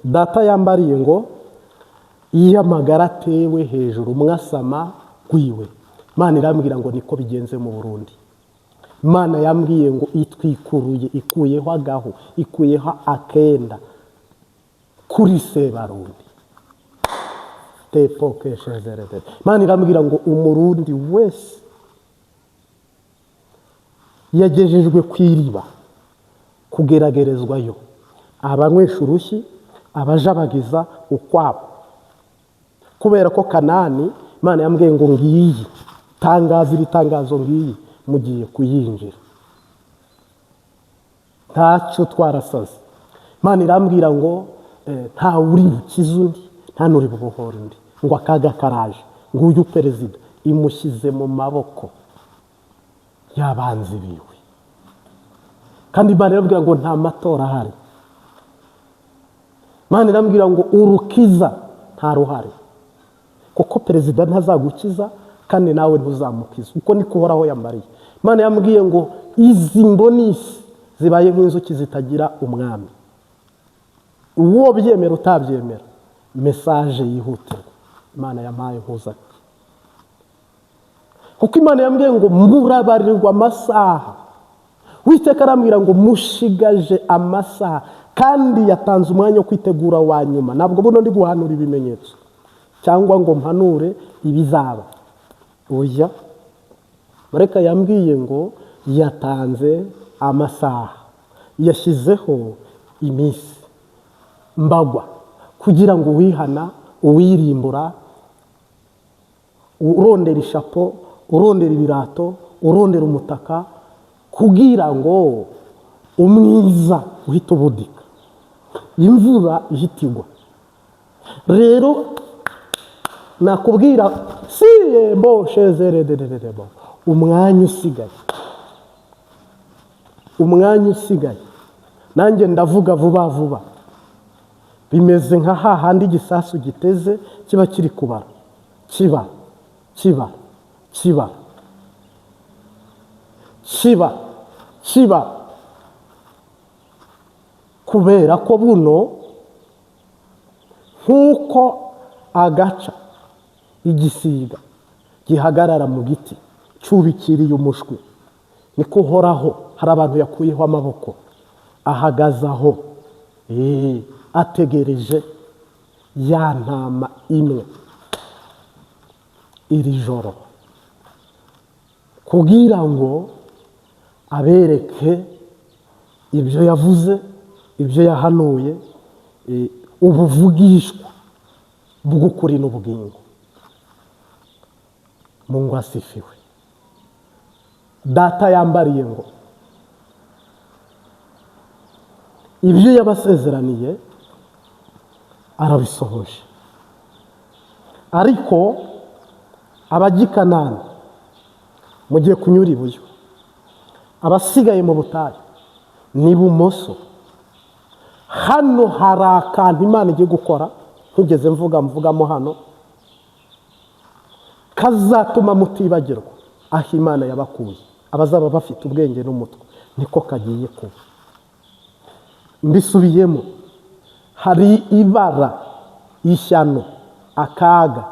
data yambariye ngo iyo amagara atewe hejuru mwasama gwiwe. Imana irambwira ngo niko bigenze mu Burundi. Imana yambwiye ngo itwikuruye ikuyeho agahu, ikuyeho akenda kuri Sebarundi. Imana irambwira ngo umurundi wese yagejejwe kwiriba kugeragerezwayo, abanywesha urushyi, abajabagiza ukwabo. Kubera ko Kanani Imana yambwiye ngo ngiyi tangaza iri tangazo ngiyi mugiye kuyinjira. Ntacyo twarasaze. Imana irambwira ngo nta uri bukiza undi, nta nuri bubohora undi, ngo akaga karaje, ngo uyu perezida imushyize mu maboko y'abanzi biwe. Kandi Imana irambwira ngo nta matora ahari. Imana irambwira ngo urukiza nta ruhari, kuko perezida ntazagukiza kandi nawe ntuzamukiza. Uko niko Uhoraho yambariye. Imana yambwiye ngo izi mbonisi zibaye nk'inzuki zitagira umwami. Uwo byemera utabyemera, message yihutirwa Imana yampaye nkuzanye. Kuko Imana yambwiye ngo murabarirwa amasaha. Uwiteka arambwira ngo mushigaje amasaha, kandi yatanze umwanya wo kwitegura wa nyuma. Ntabwo buno ndi guhanura ibimenyetso cyangwa ngo mpanure ibizaba. Oya, Mareka yambwiye ngo yatanze amasaha, yashyizeho iminsi mbagwa kugira ngo wihana, uwirimbura, urondera ishapo, urondera ibirato, urondera umutaka, kugira ngo umwiza uhita ubudika, imvura ihitigwa. Rero nakubwira siyembo shezerederebo, umwanya usigaye, umwanya usigaye. Nanjye ndavuga vuba vuba, bimeze nka hahandi igisasu giteze kiba kiri kubara, kiba kiba kiba kiba kiba, kubera ko buno nk'uko agaca igisiga gihagarara mu giti cyubikiriye umushwi, niko Uhoraho hari abantu yakuyeho amaboko, ahagazaho ategereje ya ntama imwe iri joro, kugira ngo abereke ibyo yavuze, ibyo yahanuye, ubuvugishwa bw'ukuri n'ubugingo. Mungu asifiwe. Data yambariye ngo ibyo yabasezeraniye arabisohoje. Ariko abagikanani mugiye kunyura iburyo, abasigaye mu butayu ni bumoso. Hano hari akantu Imana igiye gukora ntugeze mvugamo hano, kazatuma mutibagirwa aho Imana yabakuye. Abazaba bafite ubwenge n'umutwe niko kagiye kuba. Mbisubiyemo, hari ibara, ishyano, akaga,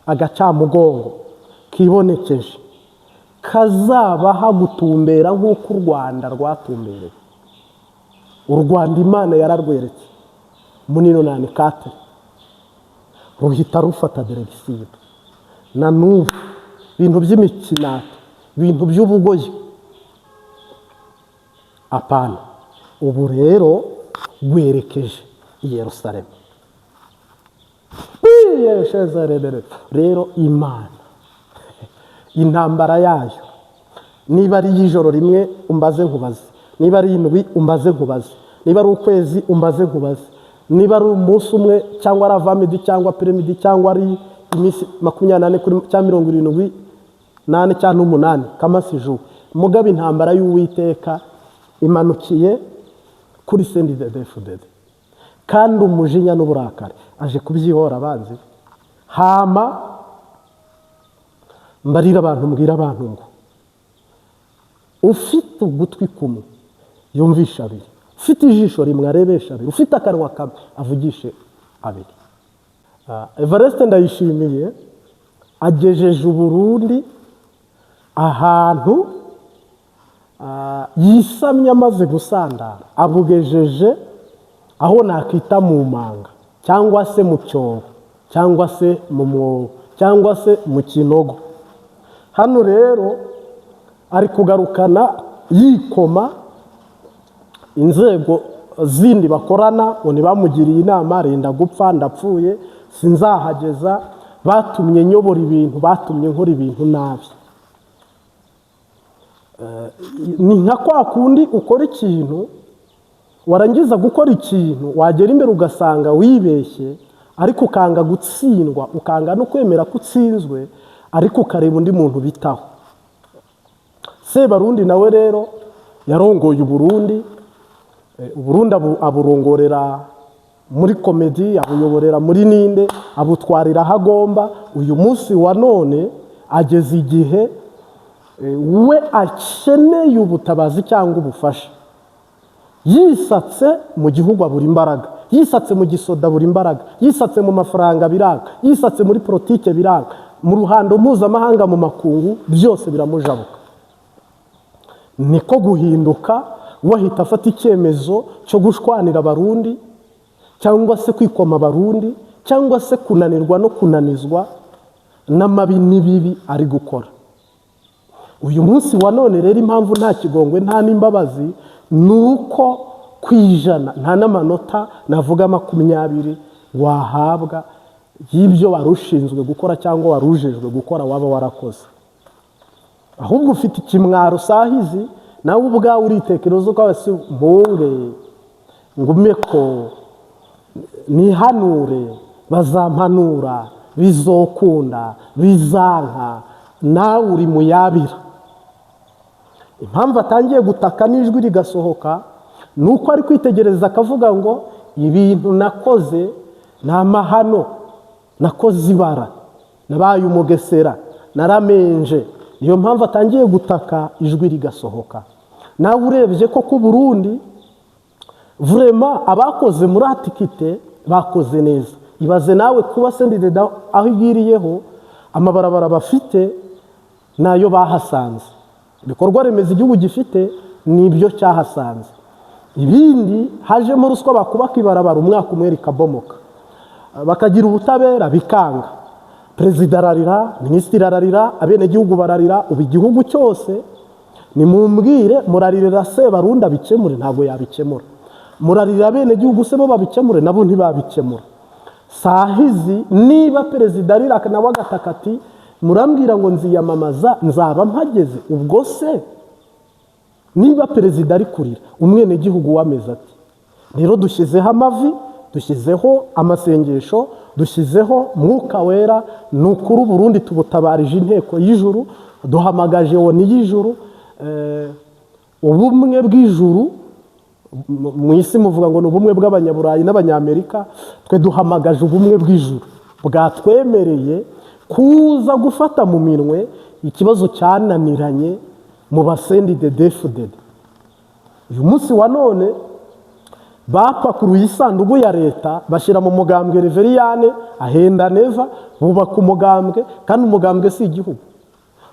agacamugongo kibonekeje, kazaba hagutumbera nk'uko u Rwanda rwatumbereye. U Rwanda Imana yararweretse munino nani kate, ruhita rufata direkisiyo. Na n'ubu ibintu by'imikinato, ibintu by'ubugoyi, apana. Ubu rero gwerekeje i Yerusalemu. Rero Imana intambara yayo, niba ari y'ijoro rimwe umbaze nkubaze, niba ari indwi umbaze nkubaze, niba ari ukwezi umbaze nkubaze, niba ari umunsi umwe cyangwa ari avamidi cyangwa piramidi cyangwa ari iminsi 24 cyangwa 78 cyangwa 8 kamasiju, mugabe intambara y'Uwiteka imanukiye kuri sendi defudede, kandi umujinya n'uburakari aje kubyihora abanzi. Hama mbarira abantu, mbwira abantu ngo ufite ugutwi kumwe yumvisha abiri, ufite ijisho rimwe arebesha abiri, ufite akanwa kamwe avugishe abiri. Evariste Ndayishimiye agejeje Uburundi ahantu yisamye amaze gusandara, abugejeje aho nakita mu manga cyangwa se mu cyobo cyangwa se mu mwobo cyangwa se mu kinogo. Hano rero ari kugarukana yikoma inzego zindi bakorana ngo ntibamugiriye inama, renda gupfa ndapfuye sinzahageza, batumye nyobora ibintu, batumye nkora ibintu nabi. Ni nka kwa kundi ukora ikintu, warangiza gukora ikintu wagera imbere ugasanga wibeshye, ariko ukanga gutsindwa, ukanga no kwemera ko utsinzwe, ariko ukareba undi muntu bitaho. Sebarundi nawe rero yarongoye Uburundi, Uburundi aburongorera muri komedi, abuyoborera muri ninde, abutwarira aho agomba. Uyu munsi wa none ageze igihe we akeneye ubutabazi cyangwa ubufasha. Yisatse mu gihugu abura imbaraga, yisatse mu gisoda abura imbaraga, yisatse mu mafaranga biranga, yisatse muri politike biranga, mu ruhando mpuzamahanga mu makungu byose biramujabuka. Niko guhinduka wahita afata icyemezo cyo gushwanira Abarundi cyangwa se kwikoma Abarundi cyangwa se kunanirwa no kunanizwa n'amabi n'ibibi ari gukora. Uyu munsi wa none rero impamvu nta kigongwe nta n'imbabazi nuko kwijana nta n'amanota navuga 20 wahabwa y'ibyo warushinzwe gukora cyangwa warujejwe gukora waba warakoze. Ahubwo ufite ikimwaro sahizi nawe ubwawe uritekerezo ko abasi mbonge ngume ko nihanure, bazampanura, bizokunda, bizanka, nawe uri muyabira. Impamvu atangiye gutaka n'ijwi rigasohoka nuko ari kwitegereza akavuga ngo ibintu nakoze nta mahano, nakoze ibara, nabaye umugesera, naramenje. Niyo mpamvu atangiye gutaka ijwi rigasohoka. Nawe urebye ko ku Burundi vraiment abakoze muri atikite bakoze neza. Ibaze nawe kuba sendide aho igiriyeho amabarabara bafite nayo bahasanze, ibikorwa remezo igihugu gifite nibyo cyahasanze. Ibindi hajemo ruswa bakubaka ibarabara umwaka umwe rikabomoka, bakagira ubutabera bikanga, perezida ararira, minisitiri ararira, abenegihugu bararira. Ubu igihugu cyose nimumbwire muraririra Sebarundi abikemure, ntabwo yabikemura. Murarira abenegihugu se bo babikemure, nabo ntibabikemura. Sahizi niba perezida arira nawe agataka ati murambwira ngo nziyamamaza nzaba mpageze, ubwo se niba perezida ari kurira umwenegihugu wameze ati. Rero dushyizeho amavi, dushyizeho amasengesho, dushyizeho mwuka wera, nukuri Burundi tubutabarije inteko y'ijuru, duhamagaje woni y'ijuru, ubumwe bw'ijuru. Mu isi muvuga ngo n'ubumwe bw'abanyaburayi n'abanyamerika, twe duhamagaje ubumwe bw'ijuru bwatwemereye kuza gufata mu minwe ikibazo cyananiranye mu basendide defudede. Uyu munsi wa none bapakuruye isanduku ya leta bashyira mu mugambwe Reveriyane ahenda neva, bubaka umugambwe, kandi umugambwe si igihugu.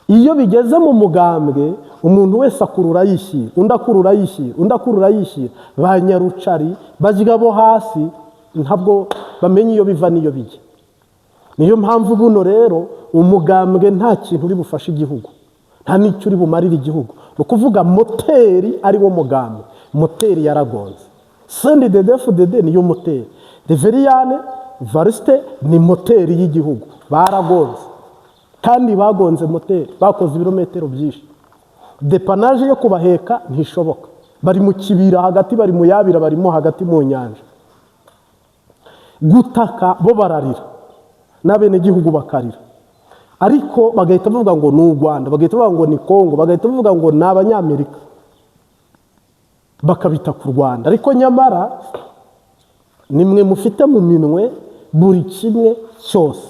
Iyo bigeze mu mugambwe umuntu wese akurura yishyira, undi akurura yishyira, undi akurura yishyira, banyarucari bajya bo hasi ntabwo bamenye iyo biva n'iyo bijya. Niyo mpamvu buno rero umugambwe nta kintu uri bufashe igihugu, nta n'icyo uri bumarira igihugu. Ni ukuvuga moteri ari wo mugambwe, moteri yaragonze. Sendide defudede niyo moteri, Reveriyane Variste ni moteri y'igihugu, baragonze kandi bagonze moteri, bakoze ibirometero byinshi. Depanaje yo kubaheka ntishoboka, bari mu kibira hagati, bari mu yabira, barimo hagati mu nyanja. Gutaka bo bararira n'abenegihugu bakarira, ariko bagahita bavuga ngo ni u Rwanda, bagahita bavuga ngo ni Kongo, bagahita bavuga ngo ni Abanyamerika, bakabita ku Rwanda. Ariko nyamara nimwe mufite mu minwe buri kimwe cyose.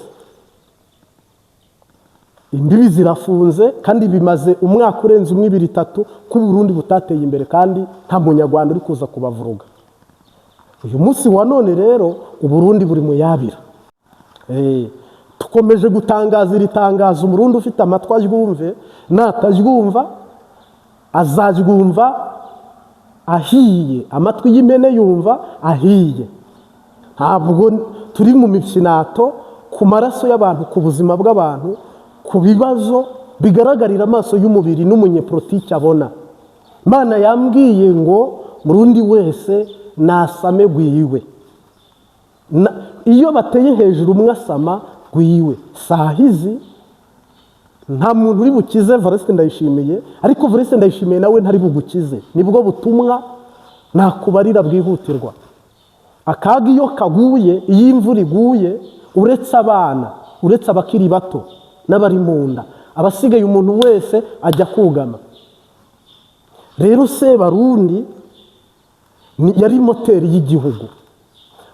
imbibi zirafunze kandi bimaze umwaka urenze umwe 2 3 ku Burundi butateye imbere kandi nta munyarwanda uri kuza kubavuruga. Uyu munsi wa none rero Uburundi buri mu yabira. Tukomeje gutangaza iri tangazo, umurundi ufite amatwi aryumve, nataryumva azaryumva ahiye, amatwi y'imene yumva ahiye. Ntabwo turi mu mipyinato ku maraso y'abantu, ku buzima bw'abantu, ku bibazo bigaragarira amaso y'umubiri n'umunyepolitiki abona. Imana yambwiye ngo murundi wese nasame gwiwe. Iyo bateye hejuru umwasama gwiwe, sahizi nta muntu uri bukize Evariste Ndayishimiye, ariko Evariste Ndayishimiye nawe ntari bugukize. Nibwo butumwa nakubarira bwihutirwa. Akaga iyo kaguye, iyo imvura iguye, uretse abana, uretse abakiri bato n'abari mu nda, abasigaye umuntu wese ajya kugama. Rero se Barundi yari moteri y'igihugu,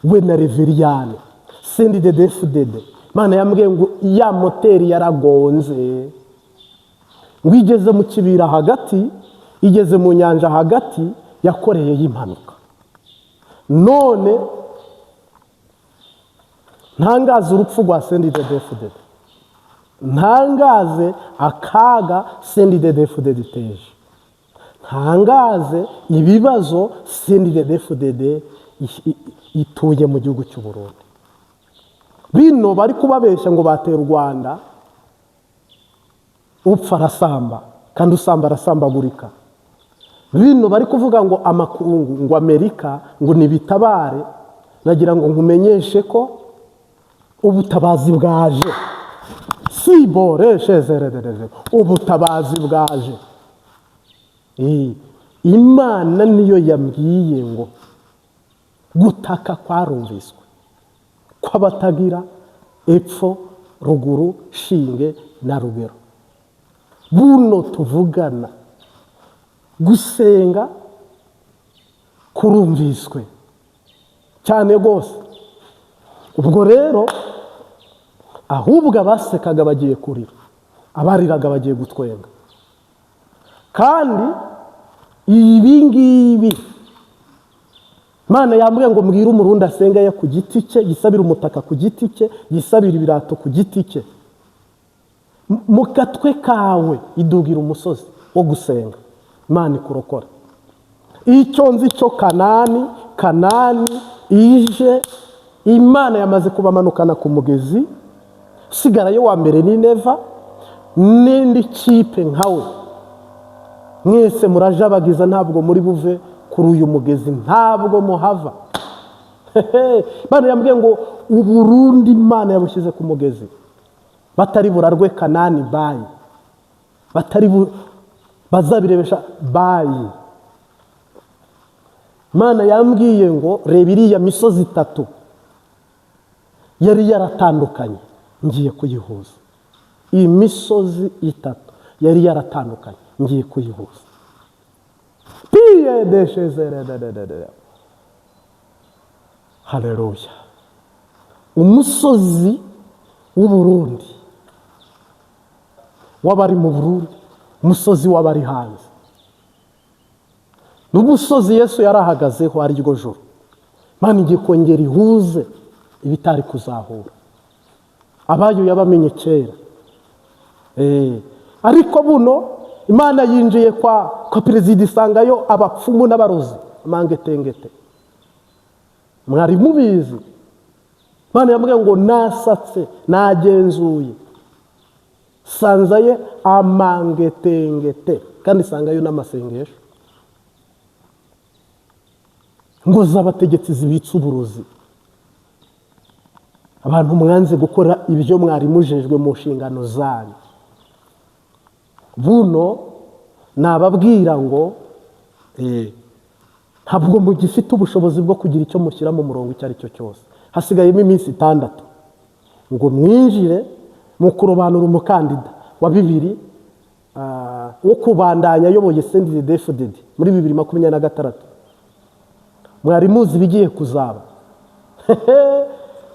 we na Reveriyane CNDD-FDD. Imana yambwiye ngo ya moteri yaragonze, ngo igeze mu kibira hagati, igeze mu nyanja hagati, yakoreye y'impanuka. None ntangaze urupfu rwa CNDD-FDD, ntangaze akaga CNDD-FDD iteje, ntangaze ibibazo CNDD-FDD ituye mu gihugu cy'u Burundi. Bino bari kubabeshya ngo batera u Rwanda, upfa arasamba kandi usamba arasambagurika. Bino bari kuvuga ngo amakungu, ngo Amerika, ngo nibitabare, nagira ngo nkumenyeshe ko ubutabazi bwaje. Siboreshezerereze, ubutabazi bwaje. Imana niyo yambwiye ngo gutaka kwarumviswe, kw'abatagira epfo ruguru shinge na rugero. Buno tuvugana gusenga kurumviswe cyane gose. Ubwo rero ahubwo abasekaga bagiye kurira, abariraga bagiye gutwenga. Kandi ibi ngibi Imana yambwiye ngo mbwira umurundi asenga ya ku giti cye, yisabira umutaka ku giti cye, yisabira ibirato ku giti cye. Mu katwe kawe idugira umusozi wo gusenga, Imana ikurokora. Icyo nzi cyo Kanani ije, Imana yamaze kubamanukana ku mugezi, sigarayo wa mbere ni Neva, n'indi kipe nkawe. Mwese murajabagiza, ntabwo muri buve kuri uyu mugezi, ntabwo muhava. Imana yambwiye ngo Uburundi Imana yabushyize ku mugezi, batari burarwe Kanani bayi, batari bazabirebesha bayi. Imana yambwiye ngo reba iriya misozi 3 yari yaratandukanye, ngiye kuyihuza. Iyi misozi 3 yari yaratandukanye, ngiye kuyihuza. Haleluya. Umusozi w'Uburundi wabari mu Burundi, umusozi wabari hanze, n'umusozi Yesu yarahagazeho ari ryo joro. Imana igiye kongera ihuze ibitari kuzahura. Abayo yabamenye kera. Ariko buno Imana yinjiye kwa perezida, isangayo abapfumu n'abarozi amangetengete. Mwari mubizi. Imana yambwiye ngo nasatse, nagenzuye, sanzaye amangetengete, kandi sangayo n'amasengesho ngo z'abategetsi zibitse uburozi. Abantu mwanze gukora ibyo mwari mujejwe mu nshingano zanyu. Buno nababwira ngo ntabwo mugifite ubushobozi bwo kugira icyo mushyira mu murongo icyo ari cyo cyose. Hasigayemo iminsi 6 ngo mwinjire mu kurobanura umukandida wa 2 wo kubandanya ayoboye CNDD-FDD muri 2026. Mwari muzi bigiye kuzaba.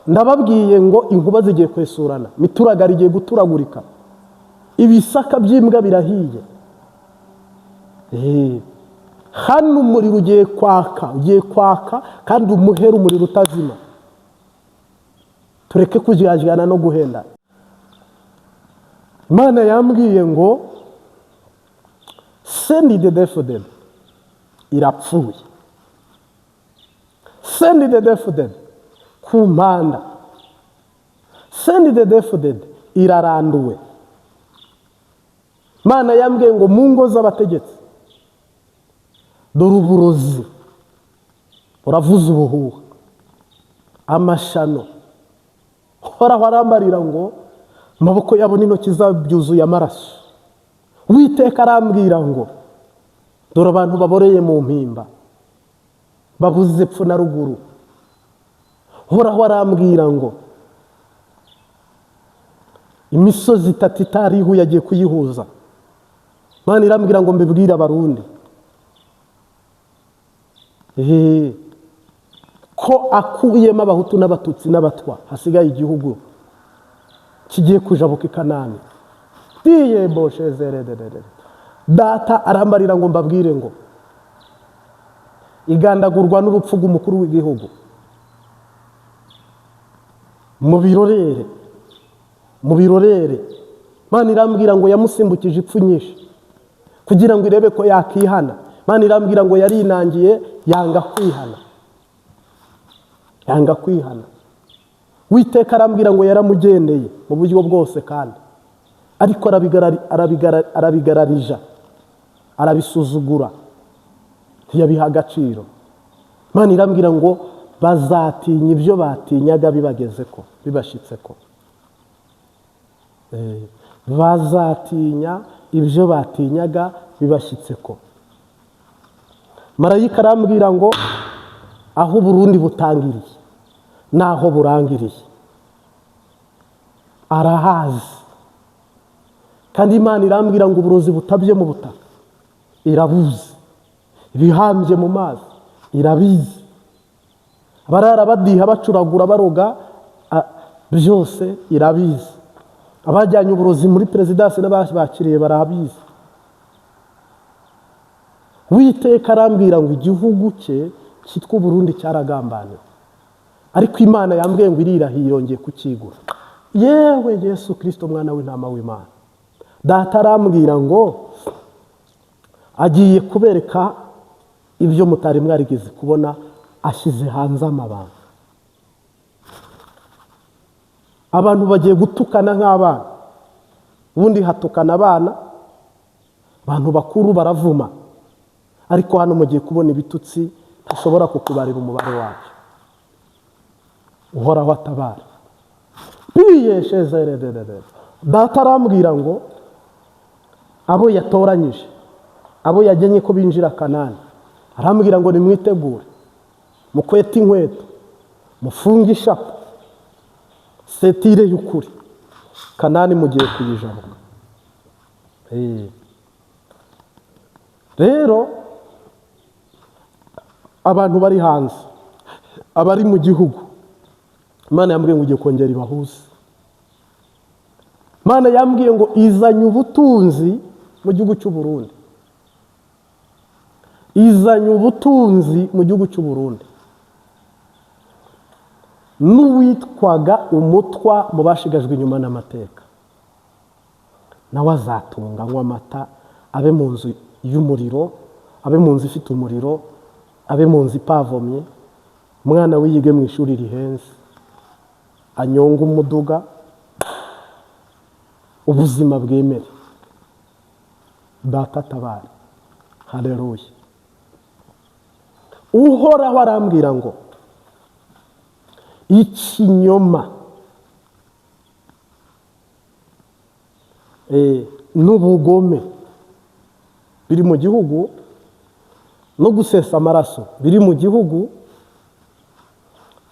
Ndababwiye ngo inkuba zigiye kwesurana, mituragara igiye guturagurika. ibisaka by'imbwa birahiye. Hano umuriro ugiye kwaka kandi umuhera umuriro utazima. Tureke kujyajyana no guhenda. Imana yambwiye ngo send the dead irapfuye. Send the dead ku mpanda. Send the dead iraranduwe. Imana yambwiye ngo mu ngo z'abategetsi dore uburozi uravuza ubuhuha, amashano horaho arambarira ngo amaboko yabo n'intoki zabyuzuye amaraso. Uwiteka arambwira ngo dore abantu baboreye mu mpimba babuze epfo na ruguru. Horaho arambwira ngo imisozi itatu itariho yagiye kuyihuza. Imana irambwira ngo mbibwire abarundi ko akuyemo abahutu n'abatutsi n'abatwa hasigaye igihugu kigiye kujabuka i Kanani. Diye boshe zerederere. Data arambarira ngo mbabwire ngo igandagurwa n'urupfu rw'umukuru w'igihugu mu birorere. Imana irambwira ngo yamusimbukije ipfu nyinshi kugira ngo irebe ko yakihana. Imana irambwira ngo yarinangiye yanga kwihana. Uwiteka arambwira ngo yaramugendeye mu buryo bwose kandi ariko arabigararija, arabisuzugura, ntiyabiha agaciro. Imana irambwira ngo bazatinya ibyo batinyaga bibashitseko. Bazatinya ibyo batinyaga bibashyitseko. Marayika arambwira ngo aho Burundi butangiriye naho burangiriye arahazi. Kandi Imana irambwira ngo uburozi butabye mu butaka irabuzi, ibihambye mu mazi irabizi, abarara badiha bacuragura baroga byose irabizi, abajyanye uburozi muri perezidansi n'abakiriye barabizi. Uwiteka arambwira ngo igihugu cye cyitwa Burundi cyaragambaniwe, ariko Imana yambwiye ngo irirahiye yongeye kukigura. Yewe Yesu Kristo mwana w'intama w'Imana. Data arambwira ngo agiye kubereka ibyo mutari mwarigeze kubona, ashyize hanze amabanga. Abantu bagiye gutukana nk'abana, ubundi hatukana abana, abantu bakuru baravuma, ariko hano mugiye kubona ibitutsi ntashobora kukubarira umubare wabyo. Uhoraho atabara. Data arambwira ngo abo yatoranyije, abo yagenye ko binjira Kanani, arambwira ngo nimwitegure, mukwete inkweto, mufunge ishapu, setire y'ukuri, Kanani mugiye kuyijabuka. Rero abantu bari hanze, abari mu gihugu, Imana yambwiye ngo ugiye kongera ibahuze. Imana yambwiye ngo izanye ubutunzi mu gihugu cy'u Burundi, izanye ubutunzi mu gihugu cy'u Burundi. N'uwitwaga umutwa mu bashigajwe inyuma n'amateka nawe azatunga anywa amata, abe mu nzu y'umuriro, abe mu nzu ifite umuriro, abe mu nzu ipavomye, umwana wiyige mu ishuri rihenze, anyonga umuduga, ubuzima bwemere. Data atabara. Haleluya. Uhoraho arambwira ngo ikinyoma n'ubugome biri mu gihugu, no gusesa amaraso biri mu gihugu,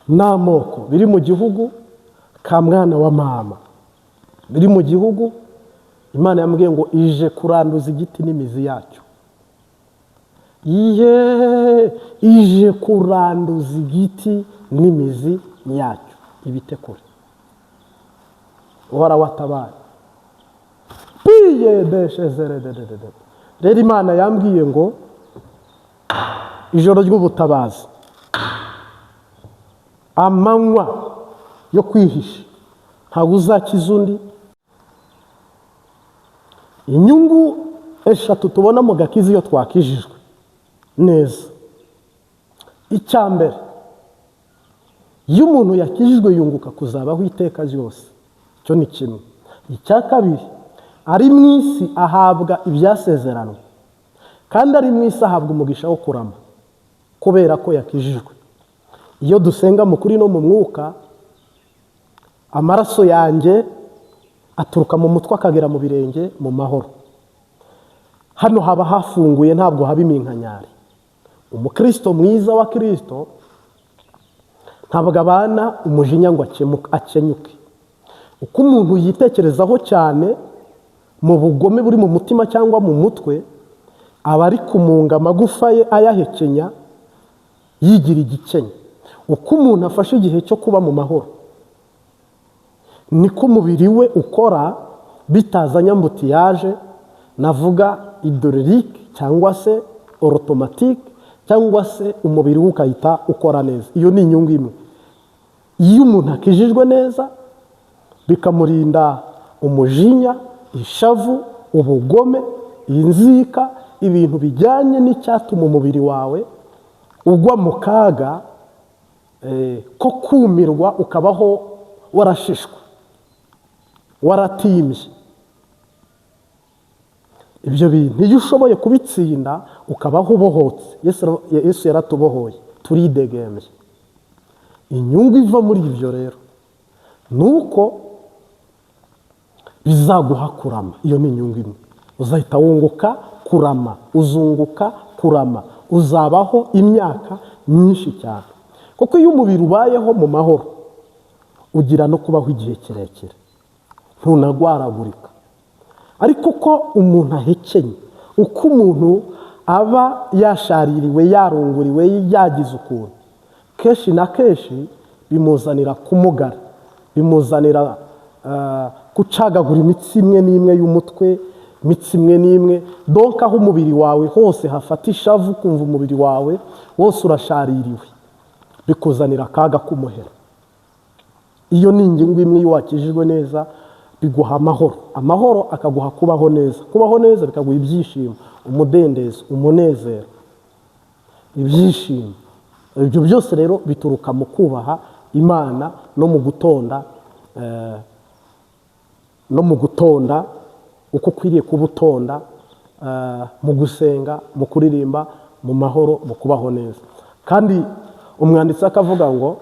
n'amoko biri mu gihugu, ka mwana wa mama biri mu gihugu. Imana yambwiye ngo ije kuranduza igiti n'imizi yacyo. Ije kuranduza igiti n'imizi yacyo. Ibitekure. Uhoraho atabara. rero Imana yambwiye ngo ijoro ry'ubutabazi, amanywa yo kwihisha ntabwo uzakiza undi. Inyungu eshatu tubona mu gakiza iyo twakijijwe neza. Icya mbere, iyo umuntu yakijijwe yunguka kuzabaho iteka ryose, cyo ni kimwe. Icya kabiri, ari mu isi ahabwa ibyasezeranwe, kandi ari mu isi ahabwa umugisha wo kurama kubera ko yakijijwe. Iyo dusenga mu kuri no mu mwuka, amaraso yanjye aturuka mu mutwe akagera mu birenge mu mahoro. Hano haba hafunguye, ntabwo haba iminkanyari. Umukristo mwiza wa Kristo ntabwo abana umujinya ngo akenyuke. Uko umuntu yitekerezaho cyane mu bugome buri mu mutima cyangwa mu mutwe, aba ari kumunga amagufa ye ayahekenya yigira igikenya. Uko umuntu afashe igihe cyo kuba mu mahoro, niko umubiri we ukora bitazanye ambutiyaje, navuga hydrolique cyangwa se automatique, cyangwa se umubiri we ukahita ukora neza. Iyo ni inyungu imwe. Iyo umuntu akijijwe neza, bikamurinda umujinya, ishavu, ubugome, inzika, ibintu bijyanye n'icyatuma umubiri wawe ugwa mu kaga ko kumirwa, ukabaho warashishwe, waratimbye. Ibyo bintu iyo ushoboye kubitsinda ukabaho ubohotse, Yesu yaratubohoye, turidegembye. Inyungu iva muri ibyo rero nuko bizaguha kurama. Iyo ni inyungu imwe. Uzahita wunguka kurama, uzunguka kurama, uzabaho imyaka myinshi cyane. Kuko iyo umubiri ubayeho mu mahoro, ugira no kubaho igihe kirekire, ntunagwaragurika. Ariko uko umuntu ahekenye, uko umuntu aba yashaririwe, yarunguriwe, yagize ukuntu, kenshi na kenshi bimuzanira kumugara, bimuzanira kucagagura imitsi imwe n'imwe y'umutwe, imitsi imwe n'imwe. Donc aho umubiri wawe hose hafata ishavu, kumva umubiri wawe wose urashaririwe, bikuzanira akaga kumuhera. Iyo ni ingingo imwe. Iyo wakijijwe neza biguha amahoro, amahoro akaguha kubaho neza, kubaho neza bikaguha ibyishimo, umudendezo, umunezero, ibyishimo. Ibyo byose rero bituruka mu kubaha Imana no mu gutonda uko ukwiriye kubutonda, mu gusenga, mu kuririmba, mu mahoro, mu kubaho neza. Kandi umwanditsi akavuga ngo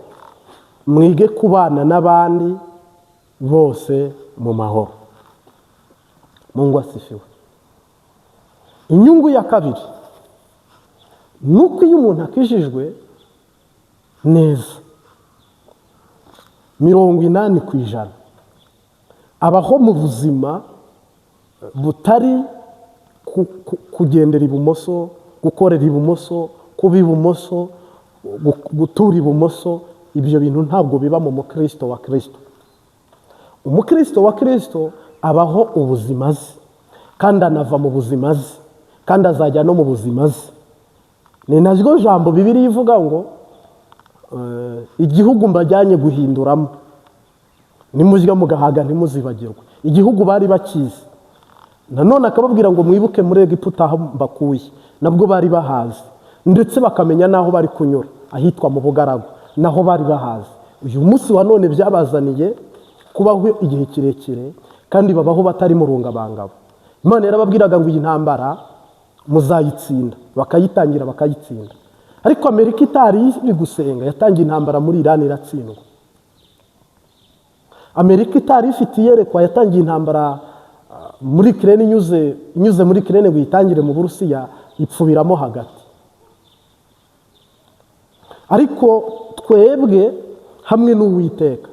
mwige kubana n'abandi bose mu mahoro. Mungu asifiwe. Inyungu ya kabiri nuko iyo umuntu akijijwe neza 80% abaho mu buzima butari kugendera ibumoso, gukorera ibumoso, kuba ibumoso, gutura ibumoso. Ibyo bintu ntabwo biba mu mukristo wa Kristo. Umukristo wa Kristo abaho ubuzima azi, kandi anava mu buzima azi, kandi azajya no mu buzima azi. Ni naryo jambo Bibiliya ivuga ngo igihugu mbajyanye guhinduramo, nimujya mugahaga ntimuzibagirwe. Igihugu bari bakizi. Nanone akababwira ngo mwibuke muri Egiputa aho mbakuye, nabwo bari bahazi, ndetse bakamenya naho bari kunyura, ahitwa mu bugaragu, naho bari bahazi. Uyu munsi wa none byabazaniye kubaho igihe kirekire, kandi babaho batari mu rungabangabo. Imana yarababwiraga ngo iyi ntambara muzayitsinda, bakayitangira bakayitsinda. Ariko Amerika itari iri gusenga yatangiye intambara muri Iran, iratsindwa. Amerika itari ifite iyerekwa yatangiye intambara muri Ukraine, inyuze muri Ukraine ngo itangire mu Burusiya, ipfubiramo hagati. Ariko twebwe hamwe n'Uwiteka,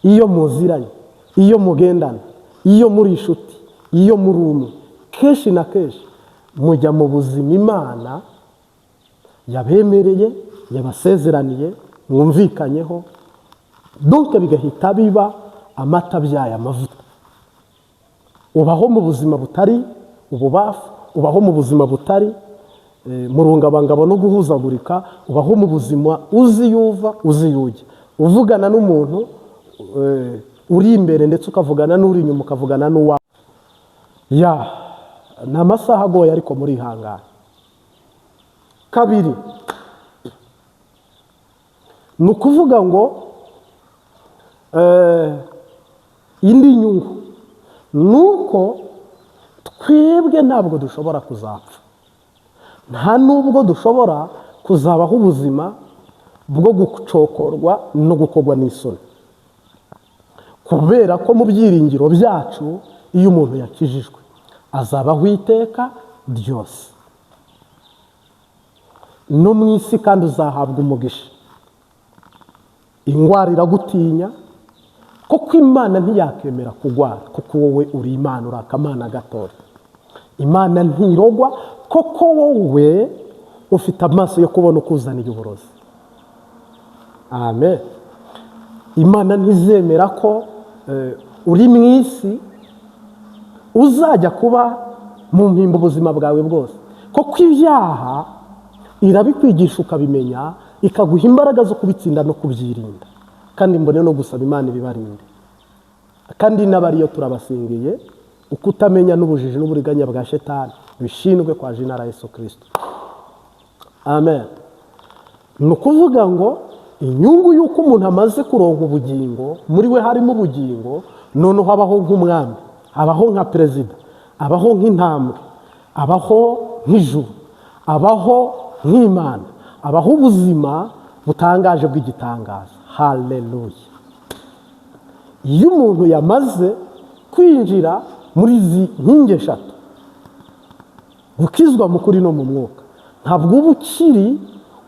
iyo muziranye, iyo mugendana, iyo muri inshuti, iyo muri umwe, kenshi na kenshi mujya mu buzima Imana yabemereye, yabasezeraniye, mwumvikanyeho. Donc bigahita biba amata byaye amavuta. ubaho mu buzima butari ububafu, ubaho mu buzima butari murungabangabo no guhuzagurika, ubaho mu buzima uzi yuva uzi yujya, uvugana n'umuntu uri imbere ndetse ukavugana n'uri inyuma ukavugana n'uwa ya ni amasaha agoye ariko muri ihangane. Kabiri ni ukuvuga ngo indi nyungu ni uko twebwe ntabwo dushobora kuzapfa, nta nubwo dushobora kuzabaho ubuzima bwo gucokorwa no gukorwa n'isoni, kubera ko mu byiringiro byacu iyo umuntu yakijijwe azabaho iteka ryose no mu isi kandi uzahabwa umugisha. Indwara iragutinya kuko Imana ntiyakemera kugwara, kuko wowe uri Imana, uri akamana gatoya. Imana ntirogwa kuko wowe ufite amaso yo kubona ukuzaniye uburozi. Amen. Imana ntizemera ko uri mu isi uzajya kuba mu mpimba ubuzima bwawe bwose, kuko ibyaha irabikwigisha ukabimenya, ikaguha imbaraga zo kubitsinda no kubyirinda. Kandi mbone no gusaba Imana ibibarinde. Kandi n'abariyo turabasingiye uko utamenya n'ubujiji n'uburiganya bwa shetani bishinzwe kwa jina la Yesu Kristo. Amen. Ni ukuvuga ngo inyungu y'uko umuntu amaze kuronka ubugingo, muri we harimo ubugingo, noneho habaho nk'umwami, abaho nka perezida, abaho nk'intambwe, abaho nk'ijuru, abaho nk'Imana, abaho ubuzima butangaje bw'igitangaza. Haleluya. Iyo umuntu yamaze kwinjira muri izi nkingi eshatu, gukizwa mu kuri no mu mwuka, ntabwo uba ukiri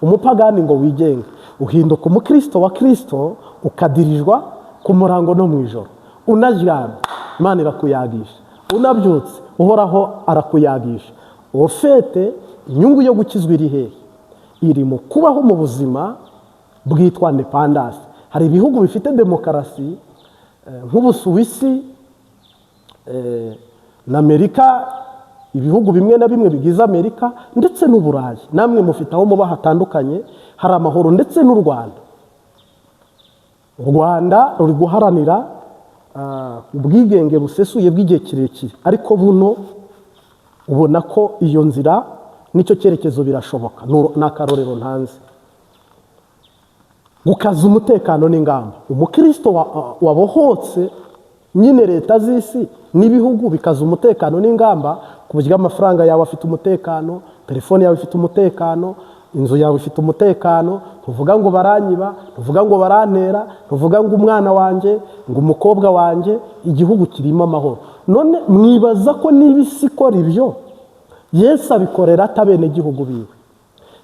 umupagani ngo wigenge, uhinduka umukristo wa Kristo, ukadirijwa ku murango no mu ijoro. Unaryamye Imana irakuyagisha, unabyutse uhoraho arakuyagisha. Ofete inyungu yo gukizwa iri hehe? Iri mu kubaho mu buzima bwitwa independence. Hari ibihugu bifite demokarasi nk'Ubusuwisi na Amerika, ibihugu bimwe na bimwe bigize Amerika ndetse n'Uburayi. Namwe mufite aho muba hatandukanye, hari amahoro. Ndetse n'u Rwanda, u Rwanda ruri guharanira ubwigenge busesuye bw'igihe kirekire, ariko buno ubona ko iyo nzira nicyo cyerekezo birashoboka. N'akarorero ntanze, gukaza umutekano n'ingamba. Umukristo wabohotse nyine leta z'isi n'ibihugu bikaza umutekano n'ingamba, ku buryo amafaranga yawe afite umutekano, telefone yawe ifite umutekano, inzu yawe ifite umutekano. Tuvuga ngo baranyiba, tuvuga ngo barantera, tuvuga ngo umwana wanjye, ngo umukobwa wanjye, igihugu kirimo amahoro. None mwibaza ko niba isi ikora ibyo, Yesu abikorera atabene gihugu biwe?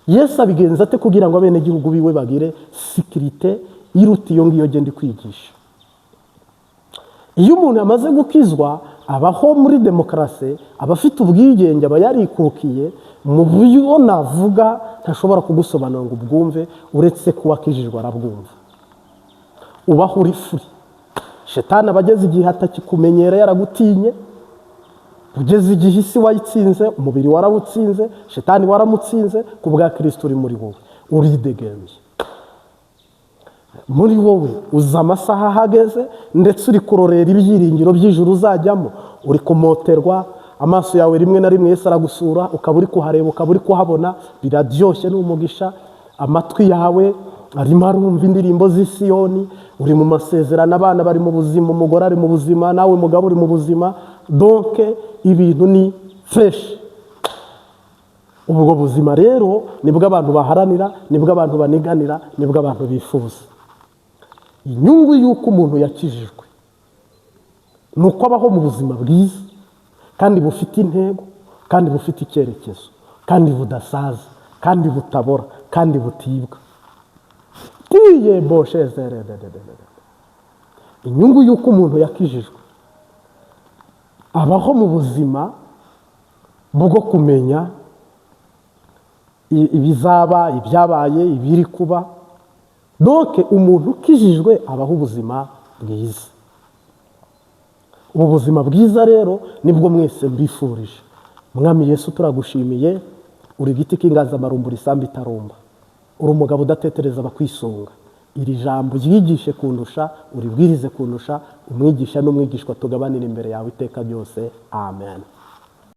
Yesu abigenza ate kugira ngo abene gihugu biwe bagire sikirite iruta iyo ngiyo genda kwigisha? Iyo umuntu amaze gukizwa abaho muri demokarasi, aba afite ubwigenge, aba yarikukiye mu buryo navuga ntashobora kugusobanura ngo ubwumve, uretse kuba akijijwe arabwumva. Ubaho uri free. Shetani abageze igihe atakikumenyera yaragutinye, ugeze igihe isi wayitsinze, umubiri warawutsinze, Shetani waramutsinze, ku bwa Kristo uri muri wowe uridegembye. Muri wowe uza amasaha ahageze, ndetse uri kurorera ibyiringiro by'ijuru uzajyamo, uri kumoterwa, amaso yawe rimwe na rimwe Yesu aragusura, ukaba uri kuhareba, ukaba uri kuhabona, biraryoshye n'umugisha. Amatwi yawe arimo arumva indirimbo z'i Siyoni, uri mu masezerano, abana bari mu buzima, umugore ari mu buzima, nawe mugabo uri mu buzima. Donc ibintu ni fresh. Ubwo buzima rero nibwo abantu baharanira, nibwo abantu baniganira, nibwo abantu bifuza. Inyungu y'uko umuntu yakijijwe ni uko abaho mu buzima bwiza kandi bufite intego, kandi bufite icyerekezo, kandi budasaza, kandi butabora, kandi butibwa. Tiye boshezere. Inyungu y'uko umuntu yakijijwe abaho mu buzima bwo kumenya ibizaba, ibyabaye, ibiri kuba. Donc umuntu ukijijwe abaho ubuzima bwiza. ubu buzima bwiza rero nibwo mwese mbifurije. Mwami Yesu turagushimiye, uri igiti k'inganzamarumbu risambu itarumba, uri umugabo udatetereza abakwisunga. Iri jambo ryigishe kundusha, uribwirize kundusha, umwigisha n'umwigishwa tugabanira imbere yawe iteka ryose. Amen.